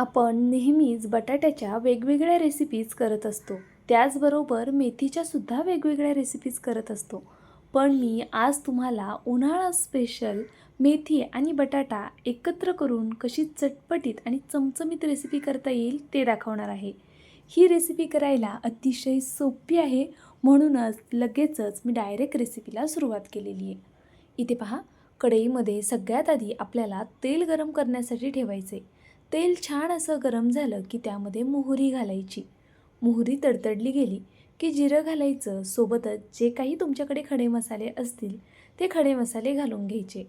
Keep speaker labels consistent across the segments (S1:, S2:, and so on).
S1: आपण नेहमीच बटाट्याच्या वेगवेगळ्या रेसिपीज करत असतो. त्याचबरोबर मेथीच्यासुद्धा वेगवेगळ्या रेसिपीज करत असतो. पण मी आज तुम्हाला उन्हाळा स्पेशल मेथी आणि बटाटा एकत्र करून कशी चटपटीत आणि चमचमीत रेसिपी करता येईल ते दाखवणार आहे. ही रेसिपी करायला अतिशय सोपी आहे, म्हणूनच लगेचच मी डायरेक्ट रेसिपीला सुरुवात केलेली आहे. इथे पहा, कढईमध्ये सगळ्यात आधी आपल्याला तेल गरम करण्यासाठी ठेवायचे. तेल छान असं गरम झालं की त्यामध्ये मोहरी घालायची. मोहरी तडतडली गेली की जिरं घालायचं. सोबतच जे काही तुमच्याकडे खडे मसाले असतील ते खडे मसाले घालून घ्यायचे.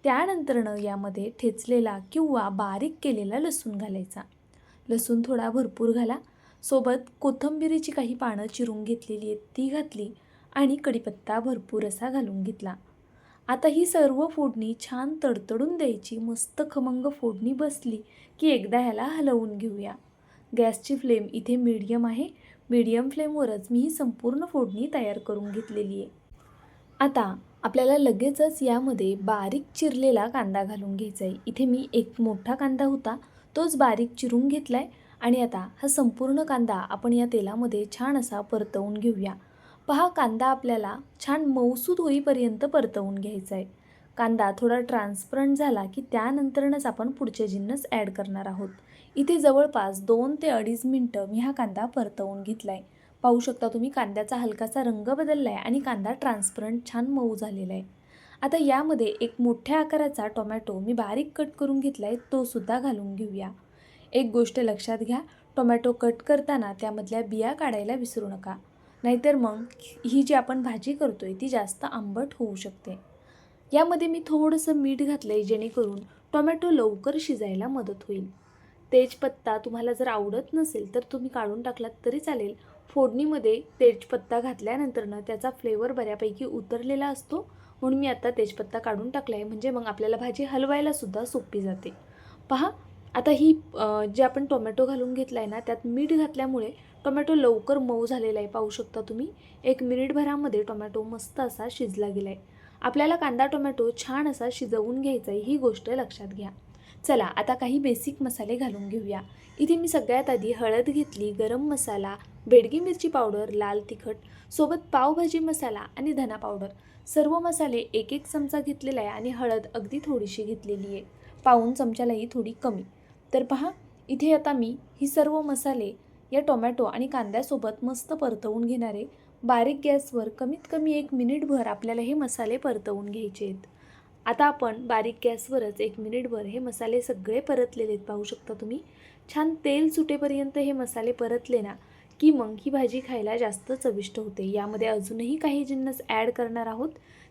S1: त्यानंतरनं यामध्ये ठेचलेला किंवा बारीक केलेला लसूण घालायचा. लसूण थोडा भरपूर घाला. सोबत कोथिंबीरीची काही पानं चिरून घेतलेली आहेत ती घातली आणि कढीपत्ता भरपूर असा घालून घेतला. आता ही सर्व फोडणी छान तडतडून द्यायची. मस्त खमंग फोडणी बसली की एकदा ह्याला हलवून घेऊया. गॅसची फ्लेम इथे मीडियम आहे. मीडियम फ्लेमवरच मी ही संपूर्ण फोडणी तयार करून घेतलेली आहे. आता आपल्याला लगेचच यामध्ये बारीक चिरलेला कांदा घालून घ्यायचा आहे. इथे मी एक मोठा कांदा होता तोच बारीक चिरून घेतला आहे आणि आता हा संपूर्ण कांदा आपण या तेलामध्ये छान असा परतवून घेऊया. पहा, कांदा आपल्याला छान मऊसूद होईपर्यंत परतवून घ्यायचा आहे. कांदा थोडा ट्रान्सपरंट झाला की त्यानंतरच आपण पुढचे जिन्नस ॲड करणार आहोत. इथे जवळपास 2 ते 2.5 मिनटं मी हा कांदा परतवून घेतला आहे. पाहू शकता तुम्ही, कांद्याचा हलकासा रंग बदलला आहे आणि कांदा ट्रान्सपरंट छान मऊ झालेला आहे. आता यामध्ये एक मोठ्या आकाराचा टोमॅटो मी बारीक कट करून घेतला आहे, तोसुद्धा घालून घेऊया. एक गोष्ट लक्षात घ्या, टोमॅटो कट करताना त्यामधल्या बिया काढायला विसरू नका. नाहीतर मग ही जी आपण भाजी करतो आहे ती जास्त आंबट होऊ शकते. यामध्ये मी थोडंसं मीठ घातलं आहे जेणेकरून टोमॅटो लवकर शिजायला मदत होईल. तेजपत्ता तुम्हाला जर आवडत नसेल तर तुम्ही काढून टाकलात तरी चालेल. फोडणीमध्ये तेजपत्ता घातल्यानंतरनं त्याचा फ्लेवर बऱ्यापैकी उतरलेला असतो, म्हणून मी आता तेजपत्ता काढून टाकला आहे. म्हणजे मग आपल्याला भाजी हलवायलासुद्धा सोपी जाते. पहा, आता ही जे आपण टोमॅटो घालून घेतला आहे ना, त्यात मीठ घातल्यामुळे टोमॅटो लवकर मऊ झालेला आहे. पाहू शकता तुम्ही, 1 मिनिटभरामध्ये टोमॅटो मस्त असा शिजला गेला आहे. आपल्याला कांदा टोमॅटो छान असा शिजवून घ्यायचा आहे, ही गोष्ट लक्षात घ्या. चला आता काही बेसिक मसाले घालून घेऊया. इथे मी सगळ्यात आधी हळद घेतली, गरम मसाला, बेडगी मिरची पावडर, लाल तिखट, सोबत पावभाजी मसाला आणि धना पावडर. सर्व मसाले 1-1 चमचा घेतलेला आहे आणि हळद अगदी थोडीशी घेतलेली आहे. पाऊण चमच्यालाही थोडी कमी. तर पहा, इथे आता मी ही सर्व मसाले या टोमॅटो आणि कांद्यासोबत मस्त परतवून घेणार आहे. बारीक गॅसवर कमीत कमी 1 मिनिटभर आपल्याला हे मसाले परतवून घ्यायचे आहेत. आता आपण बारीक गॅसवरच 1 मिनिटभर हे मसाले सगळे परतलेले आहेत. पाहू शकता तुम्ही, छान तेल सुटेपर्यंत हे मसाले परतले ना की मग ही भाजी खायला जास्त चविष्ट होते. यामध्ये अजूनही काही जिन्नस ॲड करणार आहोत,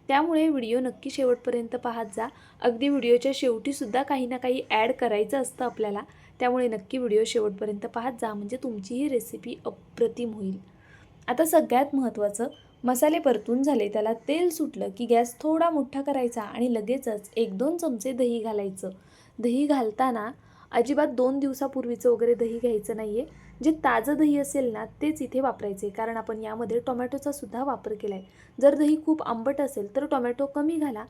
S1: त्यामुळे व्हिडिओ नक्की शेवटपर्यंत पाहत जा. अगदी व्हिडिओच्या शेवटीसुद्धा काही ना काही ॲड करायचं असतं आपल्याला, त्यामुळे नक्की व्हिडिओ शेवटपर्यंत पाहत जा, म्हणजे तुमची ही रेसिपी अप्रतिम होईल. आता सगळ्यात महत्त्वाचं, मसाले परतून झाले, त्याला तेल सुटलं की गॅस थोडा मोठा करायचा आणि लगेचच 1-2 चमचे दही घालायचं. दही घालताना अजिबात 2 दिवसापूर्वीचं वगैरे दही घ्यायचं नाही आहे. जे ताजं दही असेल ना तेच इथे वापरायचे, कारण आपण यामध्ये टोमॅटोचा सुद्धा वापर केला आहे. जर दही खूप आंबट असेल तर टोमॅटो कमी घाला,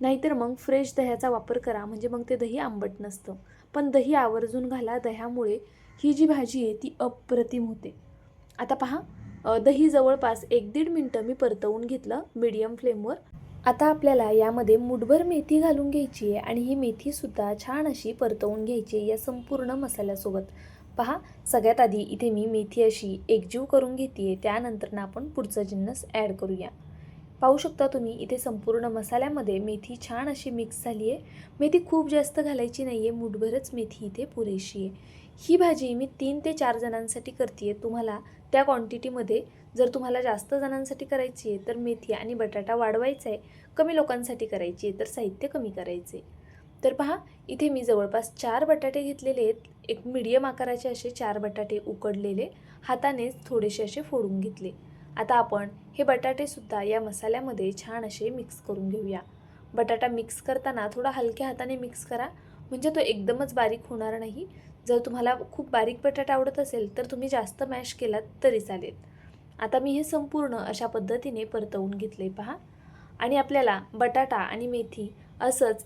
S1: नाहीतर मग फ्रेश दह्याचा वापर करा, म्हणजे मग ते दही आंबट नसतं. पण दही आवर्जून घाला, दह्यामुळे ही जी भाजी आहे ती अप्रतिम होते. आता पहा, दही जवळपास 1-1.5 मिनटं मी परतवून घेतलं मीडियम फ्लेमवर. आता आपल्याला यामध्ये मुठभर मेथी घालून घ्यायची आहे आणि ही मेथीसुद्धा छान अशी परतवून घ्यायची आहे या संपूर्ण मसाल्यासोबत. पहा, सगळ्यात आधी इथे मी मेथी अशी एकजीव करून घेते आहे, त्यानंतर आपण पुढचं जिन्नस ॲड करूया. पाहू शकता तुम्ही, इथे संपूर्ण मसाल्यामध्ये मेथी छान अशी मिक्स झाली आहे. मेथी खूप जास्त घालायची नाही आहे, मुठभरच मेथी इथे पुरेशी आहे. ही भाजी मी 3 ते 4 जणांसाठी करते आहे. तुम्हाला त्या क्वांटिटीमध्ये, जर तुम्हाला जास्त जणांसाठी करायची आहे तर मेथी आणि बटाटा वाढवायचा आहे, कमी लोकांसाठी करायची आहे तर साहित्य कमी करायचे. तर पहा, इथे मी जवळपास 4 बटाटे घेतलेले आहेत. एक मीडियम आकाराचे असे 4 बटाटे उकडलेले हातानेच थोडेसे असे फोडून घेतले. आता आपण हे बटाटेसुद्धा या मसाल्यामध्ये छान असे मिक्स करून घेऊया. बटाटा मिक्स करताना थोडा हलक्या हाताने मिक्स करा, म्हणजे तो एकदमच बारीक होणार नाही. जर तुम्हाला खूप बारीक बटाटा आवडत असेल तर तुम्ही जास्त मॅश केलात तरी चालेल. आता मी हे संपूर्ण अशा पद्धतीने परतवून घेतले पहा. आणि आपल्याला बटाटा आणि मेथी असंच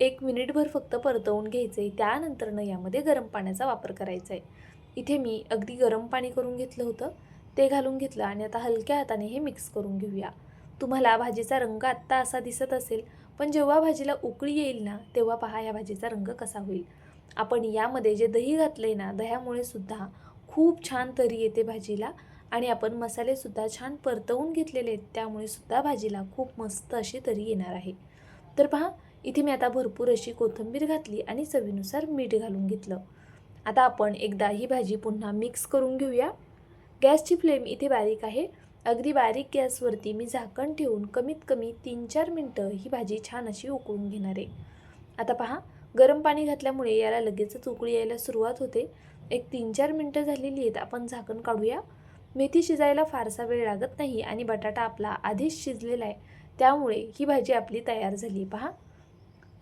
S1: 1 मिनिटभर फक्त परतवून घ्यायचं आहे. त्यानंतरनं यामध्ये गरम पाण्याचा वापर करायचा आहे. इथे मी अगदी गरम पाणी करून घेतलं होतं, ते घालून घेतलं आणि आता हलक्या हाताने हे मिक्स करून घेऊया. तुम्हाला भाजीचा रंग आत्ता असा दिसत असेल, पण जेव्हा भाजीला उकळी येईल ना, तेव्हा पहा या भाजीचा रंग कसा होईल. आपण यामध्ये जे दही घातले ना, दह्यामुळे सुद्धा खूप छान तरी येते भाजीला आणि आपण मसालेसुद्धा छान परतवून घेतलेले आहेत, त्यामुळे सुद्धा भाजीला खूप मस्त अशी तरी येणार आहे. तर पहा, इथे मी आता भरपूर अशी कोथिंबीर घातली आणि चवीनुसार मीठ घालून घेतलं. आता आपण एकदा ही भाजी पुन्हा मिक्स करून घेऊया. गॅसची फ्लेम इथे बारीक आहे. अगदी बारीक गॅसवरती मी झाकण ठेवून कमीत कमी 3-4 मिनटं ही भाजी छान अशी उकळून घेणार आहे. आता पहा, गरम पाणी घातल्यामुळे याला लगेचच उकळी यायला सुरुवात होते. एक 3-4 मिनटं झालेली आहेत. आपण झाकण काढूया. मेथी शिजायला फारसा वेळ लागत नाही आणि बटाटा आपला आधीच शिजलेला आहे, त्यामुळे ही भाजी आपली तयार झाली. पहा,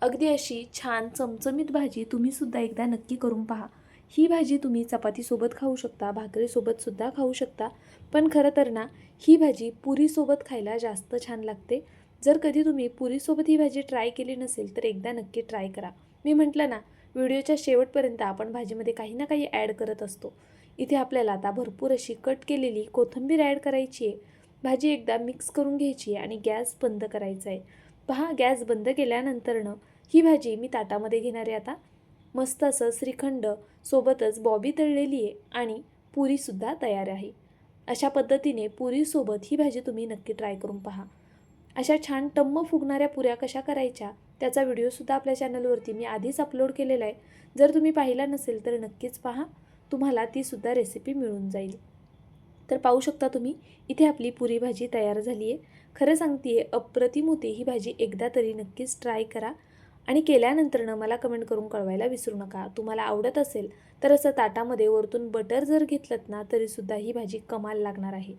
S1: अगदी अशी छान चमचमीत भाजी तुम्हीसुद्धा एकदा नक्की करून पहा. ही भाजी तुम्ही चपातीसोबत खाऊ शकता, भाकरीसोबतसुद्धा खाऊ शकता, पण खरं तर ना, ही भाजी पुरीसोबत खायला जास्त छान लागते. जर कधी तुम्ही पुरीसोबत ही भाजी ट्राय केली नसेल तर एकदा नक्की ट्राय करा. मी म्हटलं ना, व्हिडिओच्या शेवटपर्यंत आपण भाजीमध्ये काही ना काही ॲड करत असतो. इथे आपल्याला आता भरपूर अशी कट केलेली कोथिंबीर ॲड करायची आहे. भाजी एकदा मिक्स करून घ्यायची आहे आणि गॅस बंद करायचा आहे. पहा, गॅस बंद केल्यानंतरनं ही भाजी मी ताटामध्ये घेणार आहे आता. मस्त असं श्रीखंड सोबतच बॉबी तळलेली आहे आणि पुरीसुद्धा तयार आहे. अशा पद्धतीने पुरीसोबत ही भाजी तुम्ही नक्की ट्राय करून पहा. अशा छान टम्म फुगणाऱ्या पुऱ्या कशा करायच्या त्याचा व्हिडिओसुद्धा आपल्या चॅनलवरती मी आधीच अपलोड केलेला आहे. जर तुम्ही पाहिला नसेल तर नक्कीच पहा, तुम्हाला तीसुद्धा रेसिपी मिळून जाईल. तर पाहू शकता तुम्ही, इथे आपली पुरी भाजी तयार झाली आहे. खरं सांगते आहे, अप्रतिम होते ही भाजी. एकदा तरी नक्कीच ट्राय करा आणि केल्यानंतरनं मला कमेंट करून कळवायला विसरू नका. तुम्हाला आवडत असेल तर असं ताटामध्ये वरतून बटर जर घेतलंत ना, तरीसुद्धा ही भाजी कमाल लागणार आहे.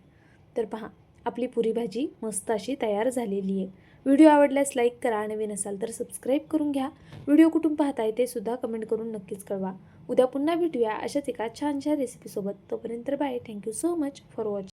S1: तर पहा, आपली पुरी भाजी मस्त अशी तयार झालेली आहे. व्हिडिओ आवडल्यास लाईक करा, नवीन असाल तर सबस्क्राईब करून घ्या. व्हिडिओ कुठून पाहताय ते सुद्धा कमेंट करून नक्कीच कळवा. उद्या पुन्हा भेटूया अशाच एका छानशा रेसिपीसोबत. तोपर्यंत bye. Thank you so much for watching.